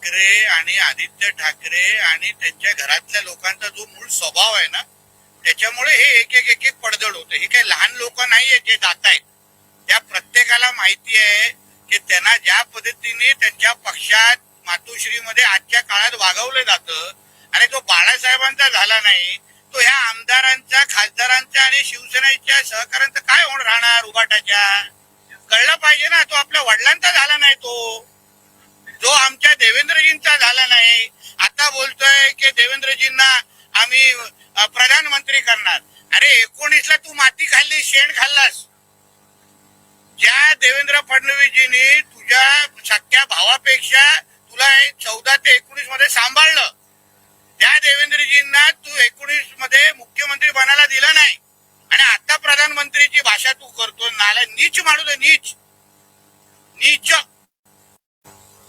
ठाकरे आणि आदित्य ठाकरे आणि त्यांच्या घरातल्या लोकांचा जो मूळ स्वभाव आहे ना, त्याच्यामुळे हे एक एक पडझड होते. हे काही लहान लोक नाहीये जे जात आहेत. त्या प्रत्येकाला माहिती आहे की त्यांना ज्या पद्धतीने त्यांच्या पक्षात मातोश्रीमध्ये आजच्या काळात वागवलं जातं आणि तो बाळासाहेबांचा झाला नाही, तो ह्या आमदारांचा, खासदारांचा आणि शिवसेनेच्या सहकार्यांचा काय होऊन राहणार उभाटाच्या? कळलं पाहिजे ना. तो आपल्या वडिलांचा झाला नाही, जो आमच्या देवेंद्रजींचा झाला नाही. आता बोलतोय की देवेंद्रजींना आम्ही प्रधानमंत्री करणार. अरे 19ला तू माती खाल्ली, शेण खाल्लास. ज्या देवेंद्र फडणवीसजींनी तुझ्या सख्या भावापेक्षा तुला 14 ते 19 मध्ये सांभाळलं, त्या देवेंद्रजींना तू 19 मध्ये मुख्यमंत्री बनायला दिला नाही आणि आता प्रधानमंत्रीची भाषा तू करतो. नाला नीच माणूस, नीच नीच.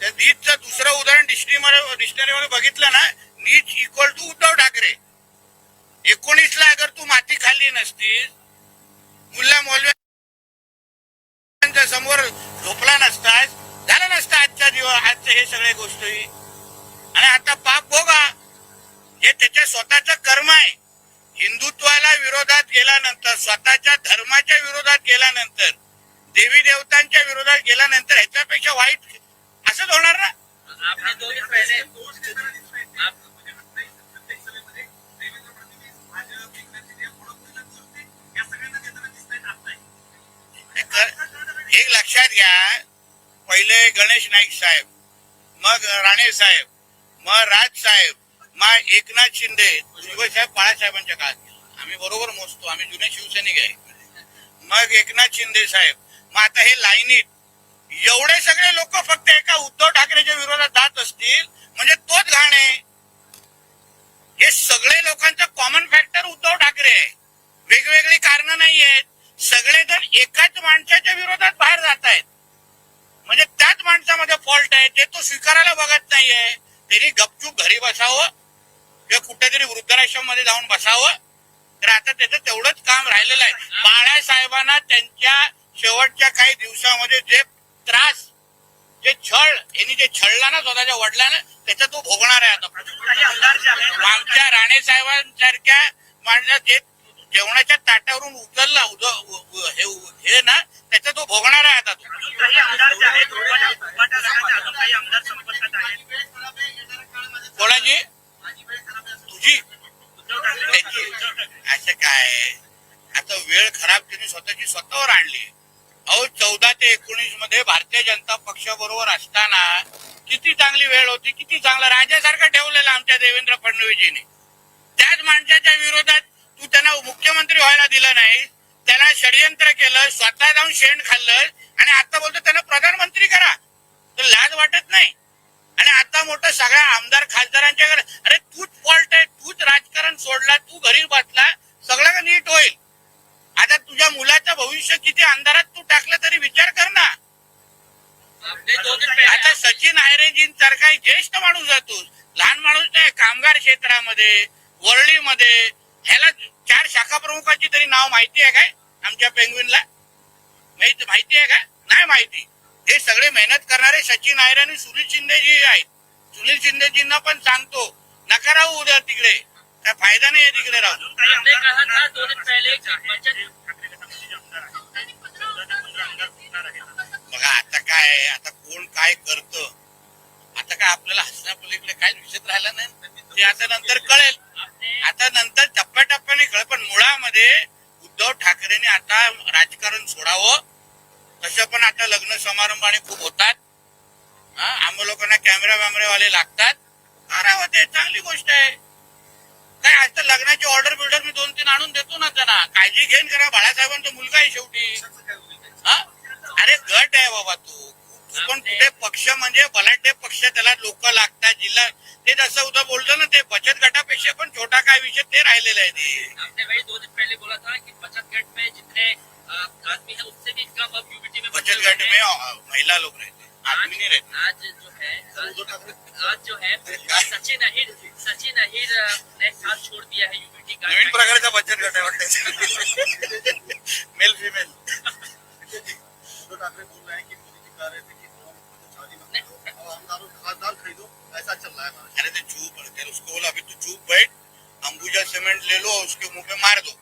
त्या नीचचं दुसरं उदाहरण डिक्शनरीमध्ये बघितलं ना, नीच इक्वल टू उद्धव ठाकरे. 19ला अगर तू माती खाल्ली नसतीस, मुल्ला मौलव्यांच्या समोर झोपला नसतास, झालं नसतं आजच्या दिवस आजच्या हे सगळे गोष्टी. आणि आता पाप भोगा, हे त्याच्या स्वतःचं कर्म आहे. हिंदुत्वाला विरोधात गेल्यानंतर, स्वतःच्या धर्माच्या विरोधात गेल्यानंतर, देवी देवतांच्या विरोधात गेल्यानंतर ह्याच्यापेक्षा वाईट असंच होणार ना. आपने 2 दिन पहले एक लक्षात घ्या, पहिले गणेश नाईक साहेब, मग राणे साहेब, मग राज साहेब, मग एकनाथ शिंदे, भुजबळ साहेब बाळासाहेबांच्या काळात. आम्ही बरोबर मोजतो, आम्ही जुने शिवसैनिक आहे. मग एकनाथ शिंदे साहेब, मग आता हे लाईनीत एवढे सगळे लोक फक्त एका उद्धव ठाकरेच्या विरोधात जात असतील म्हणजे तोच घाण आहे. हे सगळे लोकांचं कॉमन फॅक्टर उद्धव ठाकरे आहे. वेगवेगळी कारणं नाही आहेत. सगळेजण एकाच माणसाच्या विरोधात बाहेर जात आहेत म्हणजे त्याच माणसामध्ये फॉल्ट आहे. ते तो स्वीकारायला बघत नाहीये. त्यांनी गपचूप घरी बसावं किंवा कुठेतरी वृद्धाश्रम मध्ये जाऊन बसावं. तर आता त्याचं तेवढंच काम राहिलेलं आहे. बाळासाहेबांना त्यांच्या शेवटच्या काही दिवसामध्ये जे त्रास, जे छळ, यांनी जे छळला ना स्वतःच्या वडिलांना, त्याचा तो भोगणार आहे. आता आमच्या राणे साहेबांसारख्या माणसा जे जेवणाच्या ताटावरून उचलला हे ना, त्याचा तो भोगणार आहे. आता कोणाची तुझी त्याची असं काय. आता वेळ खराब त्यांनी स्वतःवर आणली. अहो 14 ते 19 मध्ये भारतीय जनता पक्षाबरोबर असताना किती चांगली वेळ होती, किती चांगला राजासारखं ठेवलेलं आमच्या देवेंद्र फडणवीसजीने. त्याच माणसाच्या विरोधात तू त्यांना मुख्यमंत्री व्हायला दिलं नाही, त्याला षडयंत्र केलं, स्वतः जाऊन शेण खाल्लं आणि आता बोलतो त्यांना प्रधानमंत्री करा. तर लाज वाटत नाही. आणि आता मोठं सगळ्या आमदार खासदारांच्या घरी, अरे तूच फॉल्ट आहे, तूच राजकारण सोडला, तू घरी बसला, सगळं नीट होईल. आता तुझ्या मुलाचं भविष्य किती अंधारात तू टाकलं तरी विचार कर ना. आता सचिन आयरेजींसारखा ज्येष्ठ माणूस जातो, लहान माणूस नाही. कामगार क्षेत्रामध्ये, वरळीमध्ये, ह्याला 4 शाखा प्रमुखाची तरी नाव माहिती आहे काय? आमच्या पेंग्विनला माहिती आहे का? नाही माहिती. हे सगळे मेहनत करणारे सचिन आयरे आणि सुनील शिंदेजी आहेत. सुनील शिंदेजींना पण सांगतो, नका राहू उद्या तिकडे, काय फायदा नाही आहे तिकडे राहून. बघा आता काय, आता कोण काय करतं, आता काय आपल्याला हसण्यापलीकडे काय विषय राहिला नाही. ते आता नंतर कळेल. आता नंतर टप्प्याटप्प्याने कळेल. पण मुळामध्ये उद्धव ठाकरेंनी आता राजकारण सोडावं. तसं पण आता लग्न समारंभाने खूप होतात. आम्हा लोकांना कॅमेरावाले लागतात. करावं, ते चांगली गोष्ट आहे. काय आता लग्नाची ऑर्डर बिल्डर मी 2-3 आणून देतो ना त्यांना. काळजी घेऊन करा, बाळासाहेबांचा मुलगा आहे शेवटी. अरे गट आहे बाबा तू पण कुठे पक्ष म्हणजे बलाढ्य पक्ष, त्याला लोक लागतात. जिल्हा ते जसं उद्या बोलतो ना, ते बचत गटापेक्षा पण छोटा काय विषय ते राहिलेला आहे. ते आपने भाई 2 दिन पहले बोला था कि बचत गट में जितने आदमी है उससे भी कम अब यूपीटी में बचत गट में महिला लोग रहते, आदमी नहीं रहते. आज जो है सचिन अहिर ने साथ छोड़ दिया है यूपीटी का. नवीन प्रकारचा बचत गट आहे वाटतं. Male female. ठाकरे बोल रहे हैं कि मोदी जी कह रहे थे कि खासदार खरीदो, ऐसा चल रहा है हमारा। अरे तो चुप कर, उसको बोला अभी तू चुप बैठ, अंबुजा सीमेंट ले लो, उसके मुंह पे मार दो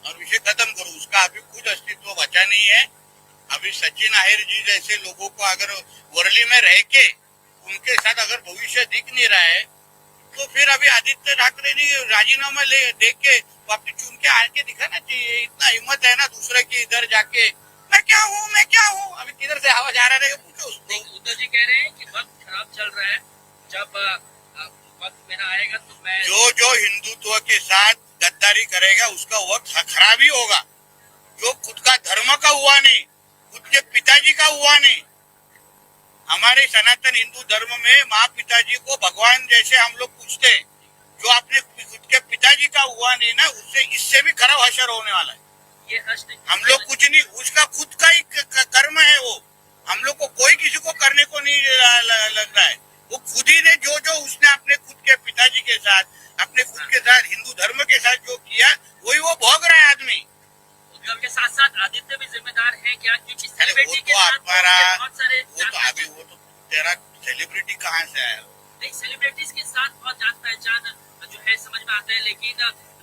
और विषय खत्म करो। उसका अभी खुद अस्तित्व बचा नहीं है। अभी सचिन अहिर जी जैसे लोगों को अगर वर्ली में रह के उनके साथ अगर भविष्य दिख नहीं रहा है, तो फिर अभी आदित्य ठाकरे ने राजीनामा ले दे के वापिस चुन के आके दिखाना चाहिए। इतना हिम्मत है ना दूसरे के इधर जाके मैं क्या हूँ, अभी किधर से आवाज आ रहा है पूछो उसको। उद्धव जी कह रहे हैं कि वक्त खराब चल रहा है, जब वक्त मेरा आएगा तो मैं जो हिंदुत्व के साथ गद्दारी करेगा उसका वक्त खराब ही होगा। जो खुद का धर्म का हुआ नहीं, खुद के पिताजी का हुआ नहीं। हमारे सनातन हिंदू धर्म में माँ पिताजी को भगवान जैसे हम लोग पूछते हैं। जो अपने खुद के पिताजी का हुआ नहीं ना, उससे इससे भी खराब हशर होने वाला है। ये हश्र हम लोग कुछ नहीं, उसका खुद का ही कर्म है वो। हम लोग को कोई किसी को करने को नहीं लग रहा है। वो खुद ही ने जो उसने अपने खुद के पिताजी के साथ, अपने खुद के साथ हिंदू धर्म के साथ जो किया, वही वो भोग रहा है आदमी। उद्धव के साथ साथ आदित्य भी जिम्मेदार है क्या? क्योंकि अरे सेलिब्रिटी वो के तो साथ हमारा, बहुत सारे वो तो तेरा सेलिब्रिटी कहाँ से आया? नहीं, सेलिब्रिटीज के साथ बहुत जान पहचान जो है समझ में आता है, लेकिन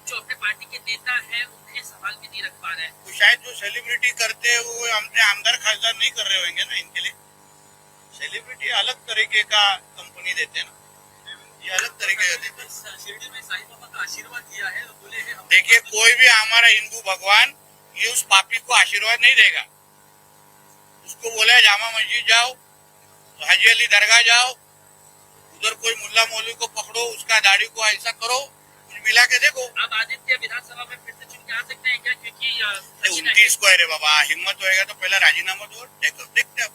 जो अपने पार्टी के नेता है उन्हें सवाल भी नहीं रख पा रहे हैं। तो शायद जो सेलिब्रिटी करते हैं वो अपने आमदार खासदार नहीं कर रहे होंगे ना। इनके लिए सेलिब्रिटी अलग तरीके का कंपनी देते हैं ना, ये अलग तरीके का देते हैं। शिरडी में साईं बाबा का आशीर्वाद दिया है, बोले हैं हम। देखिए कोई भी हमारा हिंदू भगवान ये उस पापी को आशीर्वाद नहीं देगा। उसको बोला जामा मस्जिद जाओ, हाजी अली दरगाह जाओ, उधर कोई मुल्ला मौलवी को पकड़ो, उसका दाढ़ी को ऐसा करो, कुछ मिला के देखो। अब आदित्य विधानसभा में फिर से चुन के आ सकते हैं क्या? क्योंकि सचिन 29 को है रे बाबा, हिम्मत होएगा तो पहला राजीनामा दो, देखते हैं।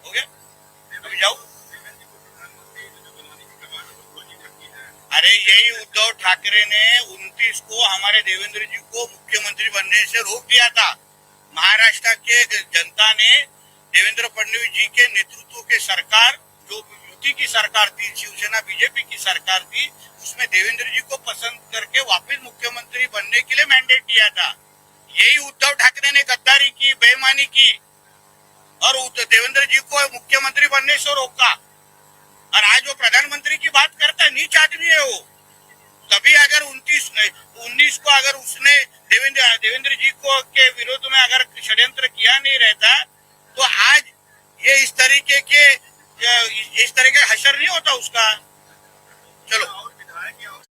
हो गया, अभी जाओ। अरे यही उद्धव ठाकरे ने 29 को हमारे देवेंद्र जी को मुख्यमंत्री बनने से रोक दिया था। महाराष्ट्र के जनता ने देवेंद्र फडणवीस जी के नेतृत्व के सरकार, जो युति की सरकार थी, शिवसेना बीजेपी की सरकार थी, उसमें देवेंद्र जी को पसंद करके वापस मुख्यमंत्री बनने के लिए मैंडेट दिया था। यही उद्धव ठाकरे ने गद्दारी की, बेईमानी की और देवेंद्र जी को मुख्यमंत्री बनने से रोका। और आज वो प्रधानमंत्री की बात करता है, नीच आदमी है वो। तभी अगर 19 को अगर उसने देवेंद्र जी को के विरोध में अगर षड्यंत्र किया नहीं रहता, तो आज ये इस तरीके का हशर नहीं होता उसका।